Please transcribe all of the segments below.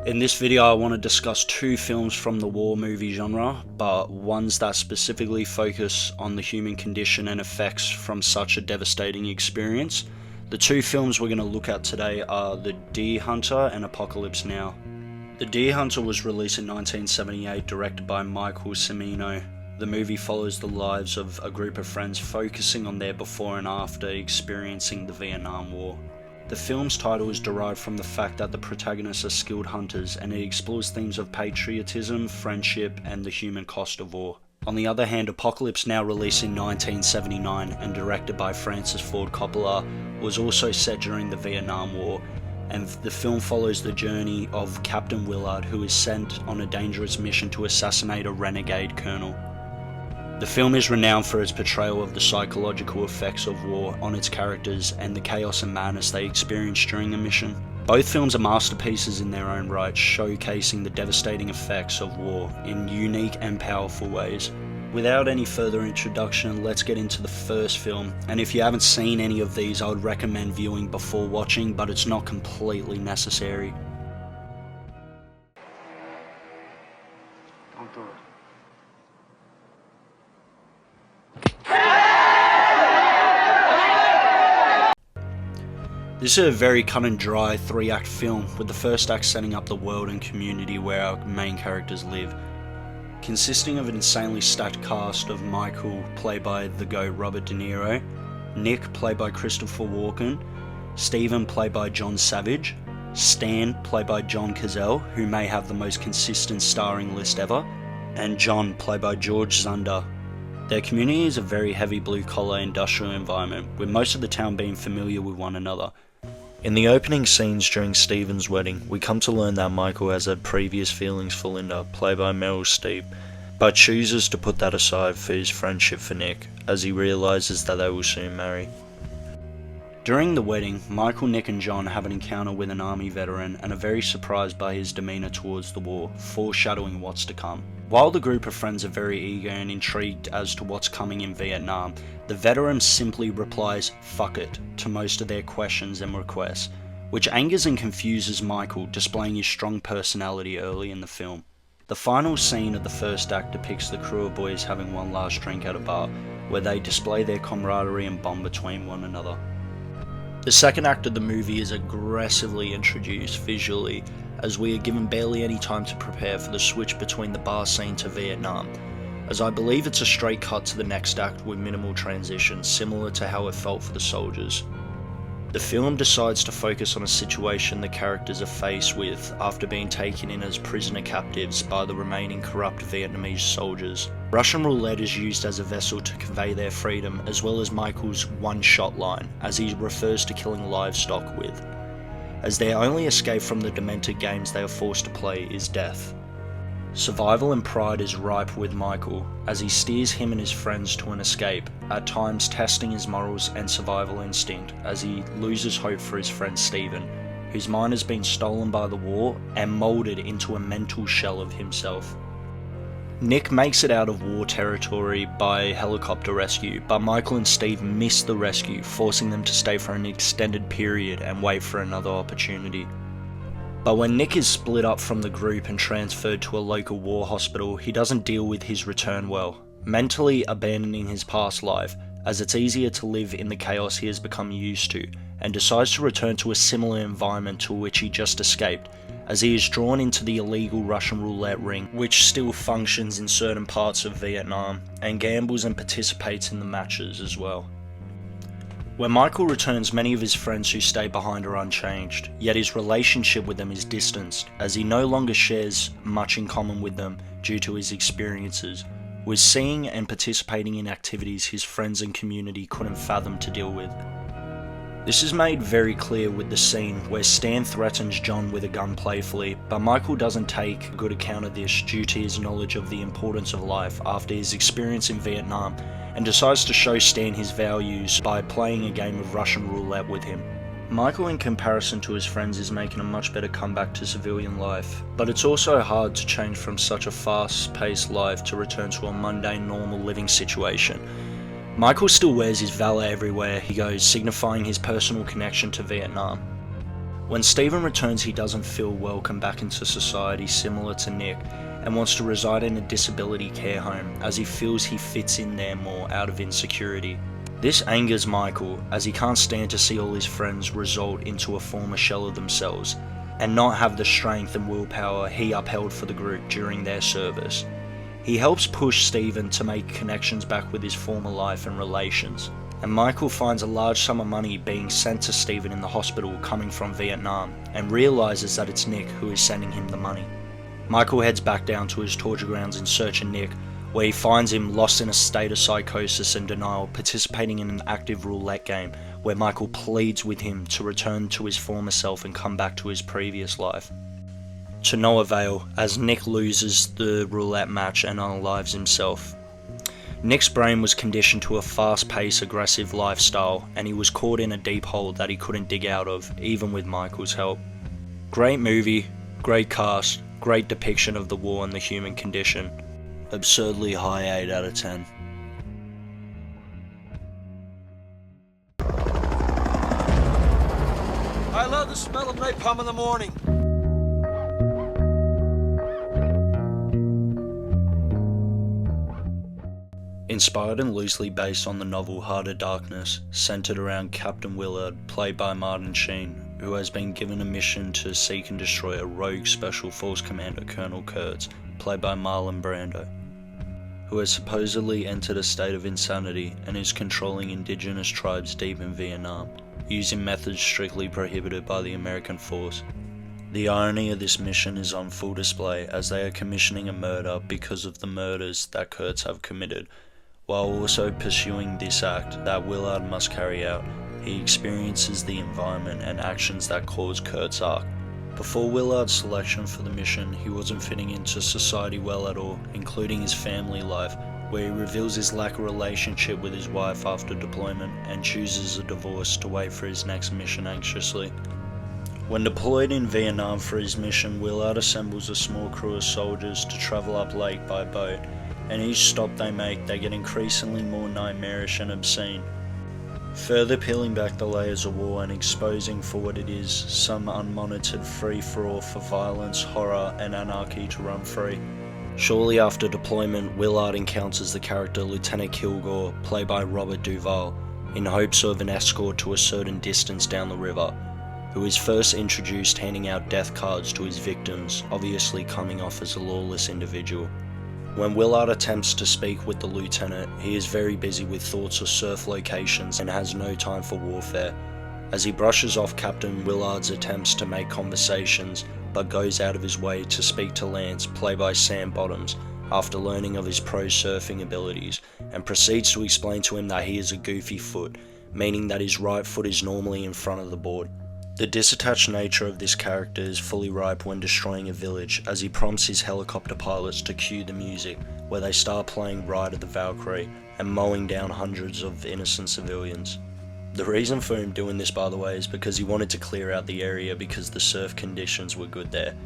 In this video I want to discuss two films from the war movie genre, but ones that specifically focus on the human condition and effects from such a devastating experience. The two films we're going to look at today are The Deer Hunter and Apocalypse Now. The Deer Hunter was released in 1978, directed by Michael Cimino. The movie follows the lives of a group of friends focusing on their before and after experiencing the Vietnam War. The film's title is derived from the fact that the protagonists are skilled hunters, and it explores themes of patriotism, friendship, and the human cost of war. On the other hand, Apocalypse Now, released in 1979 and directed by Francis Ford Coppola, was also set during the Vietnam War, and the film follows the journey of Captain Willard, who is sent on a dangerous mission to assassinate a renegade colonel. The film is renowned for its portrayal of the psychological effects of war on its characters and the chaos and madness they experience during the mission. Both films are masterpieces in their own right, showcasing the devastating effects of war in unique and powerful ways. Without any further introduction, let's get into the first film, and if you haven't seen any of these, I would recommend viewing before watching, but it's not completely necessary. Don't do it. This is a very cut and dry 3-act film, with the first act setting up the world and community where our main characters live. Consisting of an insanely stacked cast of Michael, played by the GOAT Robert De Niro, Nick, played by Christopher Walken, Steven, played by John Savage, Stan, played by John Cazale, who may have the most consistent starring list ever, and John, played by George Zunder. Their community is a very heavy blue-collar industrial environment, with most of the town being familiar with one another. In the opening scenes during Steven's wedding, we come to learn that Michael has had previous feelings for Linda, played by Meryl Streep, but chooses to put that aside for his friendship for Nick, as he realises that they will soon marry. During the wedding, Michael, Nick and John have an encounter with an army veteran and are very surprised by his demeanour towards the war, foreshadowing what's to come. While the group of friends are very eager and intrigued as to what's coming in Vietnam, the veteran simply replies "fuck it" to most of their questions and requests, which angers and confuses Michael, displaying his strong personality early in the film. The final scene of the first act depicts the crew of boys having one last drink at a bar, where they display their camaraderie and bond between one another. The second act of the movie is aggressively introduced visually, as we are given barely any time to prepare for the switch between the bar scene to Vietnam, as I believe it's a straight cut to the next act with minimal transition, similar to how it felt for the soldiers. The film decides to focus on a situation the characters are faced with after being taken in as prisoner captives by the remaining corrupt Vietnamese soldiers. Russian roulette is used as a vessel to convey their freedom, as well as Michael's one-shot line, as he refers to killing livestock with, as their only escape from the demented games they are forced to play is death. Survival and pride is ripe with Michael, as he steers him and his friends to an escape, at times testing his morals and survival instinct as he loses hope for his friend Steven, whose mind has been stolen by the war and moulded into a mental shell of himself. Nick makes it out of war territory by helicopter rescue, but Michael and Steve miss the rescue, forcing them to stay for an extended period and wait for another opportunity. But when Nick is split up from the group and transferred to a local war hospital, he doesn't deal with his return well, mentally abandoning his past life, as it's easier to live in the chaos he has become used to, and decides to return to a similar environment to which he just escaped, as he is drawn into the illegal Russian roulette ring, which still functions in certain parts of Vietnam, and gambles and participates in the matches as well. When Michael returns, many of his friends who stay behind are unchanged, yet his relationship with them is distanced, as he no longer shares much in common with them due to his experiences, with seeing and participating in activities his friends and community couldn't fathom to deal with. This is made very clear with the scene where Stan threatens John with a gun playfully, but Michael doesn't take good account of this due to his knowledge of the importance of life after his experience in Vietnam, and decides to show Stan his values by playing a game of Russian roulette with him. Michael, in comparison to his friends, is making a much better comeback to civilian life, but it's also hard to change from such a fast-paced life to return to a mundane, normal living situation. Michael still wears his valet everywhere he goes, signifying his personal connection to Vietnam. When Stephen returns, he doesn't feel welcome back into society, similar to Nick, and wants to reside in a disability care home as he feels he fits in there more out of insecurity. This angers Michael, as he can't stand to see all his friends result into a former shell of themselves, and not have the strength and willpower he upheld for the group during their service. He helps push Stephen to make connections back with his former life and relations, and Michael finds a large sum of money being sent to Stephen in the hospital coming from Vietnam, and realises that it's Nick who is sending him the money. Michael heads back down to his torture grounds in search of Nick, where he finds him lost in a state of psychosis and denial, participating in an active roulette game where Michael pleads with him to return to his former self and come back to his previous life. To no avail, as Nick loses the roulette match and unalives himself. Nick's brain was conditioned to a fast-paced, aggressive lifestyle, and he was caught in a deep hole that he couldn't dig out of, even with Michael's help. Great movie, great cast, great depiction of the war and the human condition. Absurdly high 8 out of 10. I love the smell of napalm in the morning. Inspired and loosely based on the novel Heart of Darkness, centered around Captain Willard, played by Martin Sheen, who has been given a mission to seek and destroy a rogue Special Force Commander, Colonel Kurtz, played by Marlon Brando, who has supposedly entered a state of insanity and is controlling indigenous tribes deep in Vietnam, using methods strictly prohibited by the American force. The irony of this mission is on full display, as they are commissioning a murder because of the murders that Kurtz have committed. While also pursuing this act that Willard must carry out, he experiences the environment and actions that cause Kurt's arc. Before Willard's selection for the mission, he wasn't fitting into society well at all, including his family life, where he reveals his lack of relationship with his wife after deployment and chooses a divorce to wait for his next mission anxiously. When deployed in Vietnam for his mission, Willard assembles a small crew of soldiers to travel up lake by boat, and each stop they make, they get increasingly more nightmarish and obscene, further peeling back the layers of war and exposing for what it is, some unmonitored free-for-all for violence, horror and anarchy to run free. Shortly after deployment, Willard encounters the character Lieutenant Kilgore, played by Robert Duvall, in hopes of an escort to a certain distance down the river, who is first introduced handing out death cards to his victims, obviously coming off as a lawless individual. When Willard attempts to speak with the lieutenant, he is very busy with thoughts of surf locations and has no time for warfare, as he brushes off Captain Willard's attempts to make conversations, but goes out of his way to speak to Lance, played by Sam Bottoms, after learning of his pro surfing abilities, and proceeds to explain to him that he is a goofy foot, meaning that his right foot is normally in front of the board. The disattached nature of this character is fully ripe when destroying a village, as he prompts his helicopter pilots to cue the music, where they start playing Ride of the Valkyrie and mowing down hundreds of innocent civilians. The reason for him doing this, by the way, is because he wanted to clear out the area because the surf conditions were good there.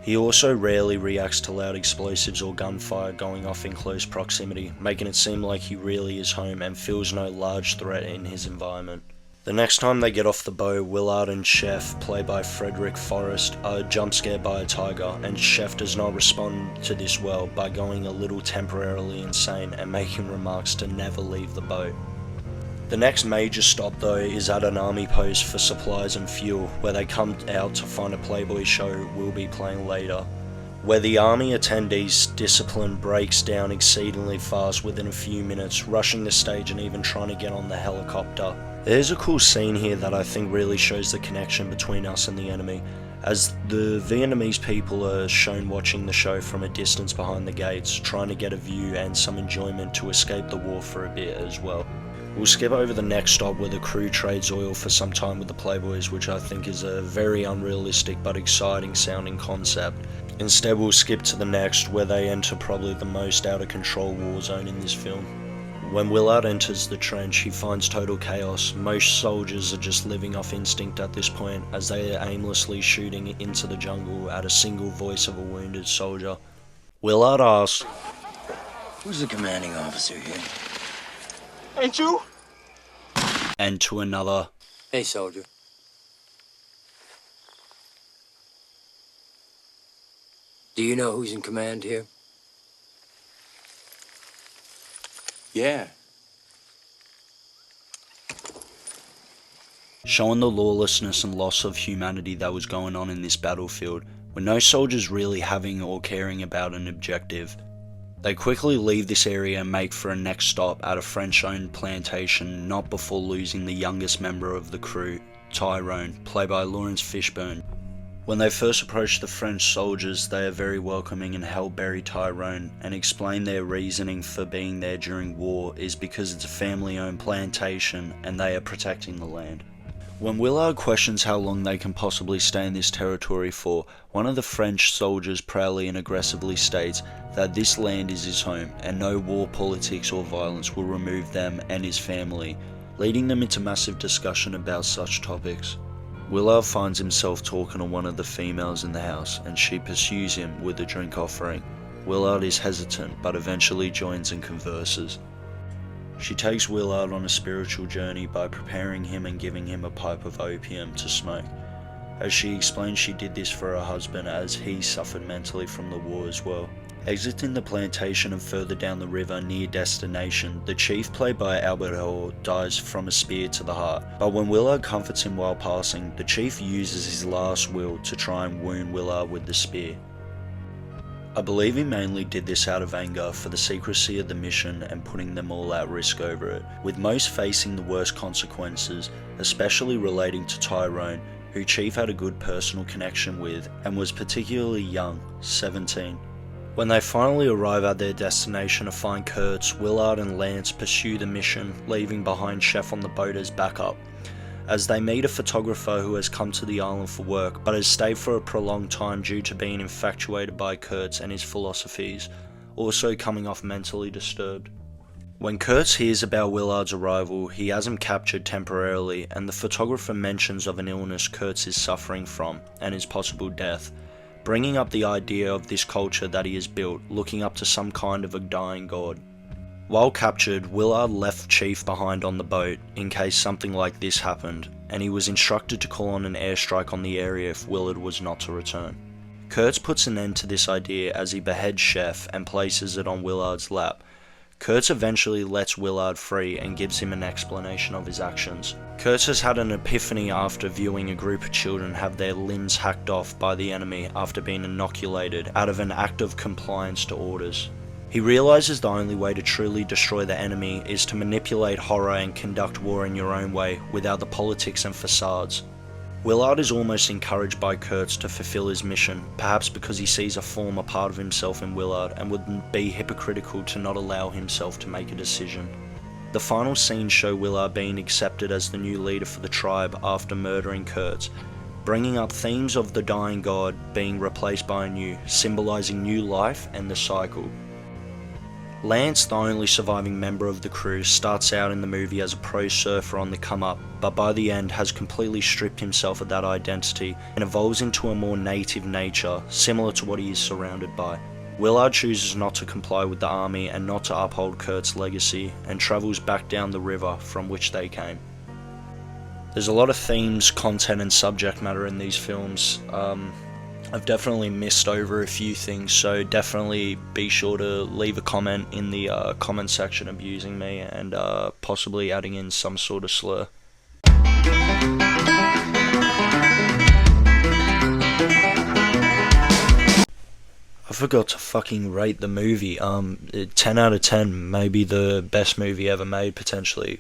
He also rarely reacts to loud explosives or gunfire going off in close proximity, making it seem like he really is home and feels no large threat in his environment. The next time they get off the boat, Willard and Chef, played by Frederick Forrest, are jump scared by a tiger, and Chef does not respond to this well by going a little temporarily insane and making remarks to never leave the boat. The next major stop though is at an army post for supplies and fuel, where they come out to find a Playboy show we'll be playing later, where the army attendees' discipline breaks down exceedingly fast within a few minutes, rushing the stage and even trying to get on the helicopter. There's a cool scene here that I think really shows the connection between us and the enemy, as the Vietnamese people are shown watching the show from a distance behind the gates, trying to get a view and some enjoyment to escape the war for a bit as well. We'll skip over the next stop where the crew trades oil for some time with the Playboys, which I think is a very unrealistic but exciting sounding concept. Instead we'll skip to the next, where they enter probably the most out of control war zone in this film. When Willard enters the trench, he finds total chaos. Most soldiers are just living off instinct at this point, as they are aimlessly shooting into the jungle at a single voice of a wounded soldier. Willard asks, "Who's the commanding officer here?" Ain't you? And to another, "Hey, soldier. Do you know who's in command here? Yeah. Showing the lawlessness and loss of humanity that was going on in this battlefield, with no soldiers really having or caring about an objective. They quickly leave this area and make for a next stop at a French-owned plantation, not before losing the youngest member of the crew, Tyrone, played by Lawrence Fishburne. When they first approach the French soldiers, they are very welcoming and help bury Tyrone, and explain their reasoning for being there during war is because it's a family-owned plantation and they are protecting the land. When Willard questions how long they can possibly stay in this territory for, one of the French soldiers proudly and aggressively states that this land is his home and no war, politics or violence will remove them and his family, leading them into massive discussion about such topics. Willard finds himself talking to one of the females in the house and she pursues him with a drink offering. Willard is hesitant but eventually joins and converses. She takes Willard on a spiritual journey by preparing him and giving him a pipe of opium to smoke. As she explains, she did this for her husband as he suffered mentally from the war as well. Exiting the plantation and further down the river near destination, the chief, played by Albert Hall, dies from a spear to the heart. But when Willard comforts him while passing, the chief uses his last will to try and wound Willard with the spear. I believe he mainly did this out of anger for the secrecy of the mission and putting them all at risk over it, with most facing the worst consequences, especially relating to Tyrone, who Chief had a good personal connection with and was particularly young, 17. When they finally arrive at their destination to find Kurtz, Willard and Lance pursue the mission, leaving behind Chef on the boat as backup. As they meet a photographer who has come to the island for work, but has stayed for a prolonged time due to being infatuated by Kurtz and his philosophies, also coming off mentally disturbed. When Kurtz hears about Willard's arrival, he has him captured temporarily, and the photographer mentions of an illness Kurtz is suffering from, and his possible death, bringing up the idea of this culture that he has built, looking up to some kind of a dying god. While captured, Willard left Chief behind on the boat in case something like this happened, and he was instructed to call on an airstrike on the area if Willard was not to return. Kurtz puts an end to this idea as he beheads Chef and places it on Willard's lap. Kurtz eventually lets Willard free and gives him an explanation of his actions. Kurtz has had an epiphany after viewing a group of children have their limbs hacked off by the enemy after being inoculated out of an act of compliance to orders. He realizes the only way to truly destroy the enemy is to manipulate horror and conduct war in your own way without the politics and facades. Willard is almost encouraged by Kurtz to fulfill his mission, perhaps because he sees a former part of himself in Willard and would be hypocritical to not allow himself to make a decision. The final scenes show Willard being accepted as the new leader for the tribe after murdering Kurtz, bringing up themes of the dying god being replaced by a new, symbolizing new life and the cycle. Lance, the only surviving member of the crew, starts out in the movie as a pro surfer on the come up, but by the end has completely stripped himself of that identity and evolves into a more native nature, similar to what he is surrounded by. Willard chooses not to comply with the army and not to uphold Kurt's legacy, and travels back down the river from which they came. There's a lot of themes, content and subject matter in these films. I've definitely missed over a few things, so definitely be sure to leave a comment in the comment section abusing me and possibly adding in some sort of slur. I forgot to fucking rate the movie. 10 out of 10, maybe the best movie ever made, potentially.